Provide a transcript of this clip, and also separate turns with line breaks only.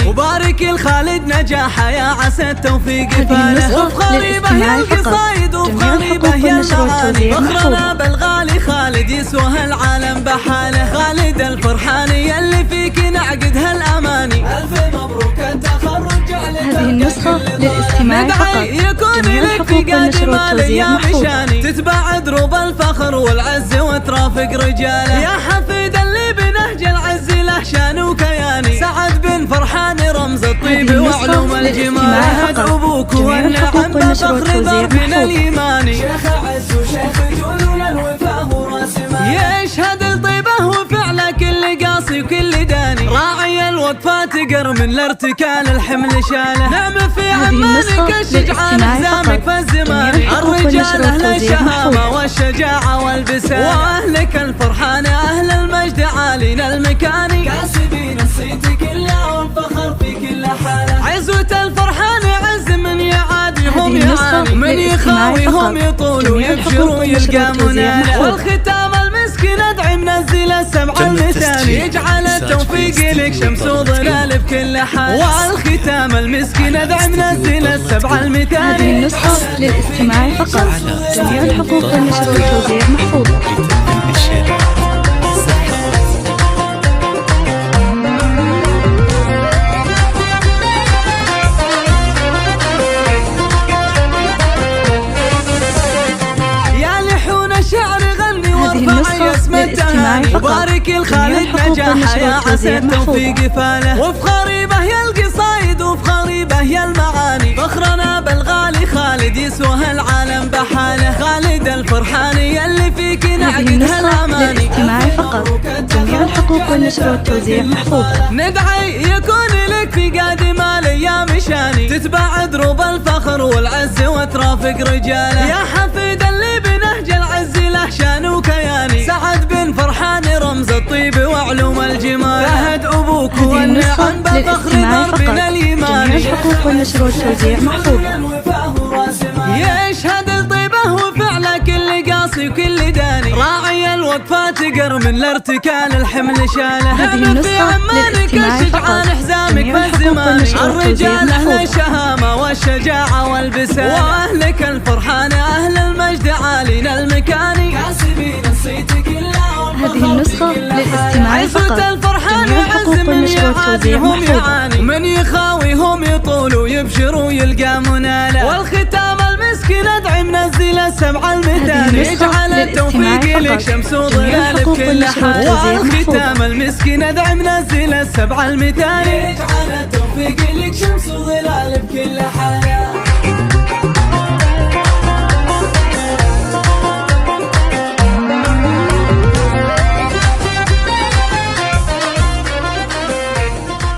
وبارك الخالد نجاحه يا عسى التوفيق فاله، وبخريبه يا القصايد وبخريبه يا المعاني، فخرنا بالغالي خالد يسوى العالم بحاله، خالد الفرحاني اللي فيك نعقد هالاماني، الف مبروك التخرج عليك.
هذه النسخة للاستماع فقط.
يكون لك في قادم الايام شاني، تتبع دروب الفخر والعز وترافق رجاله، يا حفيد اللي بنهج العز له شان وكياني، سعد بن فرحان رمز الطيب وعلوم الجمال، هد ابوك والنعم بفخر ضربنا اليماني، شيخ عز وشيخ جولون الوفاه وراسمه، يشهد الطيبه وفعله كل قاصي وكل داني، راعي الوقفات قر من الارتكال الحمل شاله، نعم في عمانك الشجعان حزامك فالزمان، الرجال اهل الشهامه والشجاعه والبسام، واهلك الفرحان اهل المجد عالين المكاني، كاسبين الصيت كله والفخر في كل حاله، عزوة الفرحان عز من يعاديهم يعاني، من يخاويهم يطول ويبشر ويلقى مناله، والختام المسك ندعي منزل السبع المثالي، يجعل التوفيق لك شمس وظلال بكل حال، والختام المسك ندعي منزل السبع المثالي.
هذه النسخة للاستماع فقط، جميع الحقوق والنشر والتوزيع محفوظة.
وبارك الخالد نجاحه يا عسى التوفيق فاله، وبخريبه يا القصايد وبخريبه يا المعاني، فخرنا بالغالي خالد يسوى العالم بحاله، خالد الفرحاني اللي فيك نعقد هالاماني،
للاستماع فقط، جميع الحقوق والنشر والتوزيع محفوظة.
ندعي يكون لك في قادم الايام شاني، تتبع دروب الفخر والعز وترافق رجاله، يا حفيد اللي بنهج العز له شان وكياني، سعد بن فرحان رمز الطيب وعلوم الجمال، فهد ابوك والنعم بفخر ضربنا اليماني،
جميع الحقوق والنشر والتوزيع محفوظة.
يشهد الطيبه وفعله كل قاصي وكل داني، راعي الوقفات قر من الارتكال الحمل شاله، نعم في عمانك الشجعان حزامك فالزمان، الرجال اهل الشهامه والشجاعه والبسام، واهلك الفرحان اهل المجد عالين المكاني، كاسبين الصيت كله.
هذه النسخة للاستماع فقط، جميع الحقوق والنشر والتوزيع محفوظة.
من يخاويهم يطول ويبشر ويلقى مناله، والختام المسك ندعي منزل السبع المثالي، يجعل التوفيق لك شمس وظلال بكل حال، والختام المسك ندعي منزل السبع المثالي، يجعل التوفيق لك شمس وظلال بكل حال.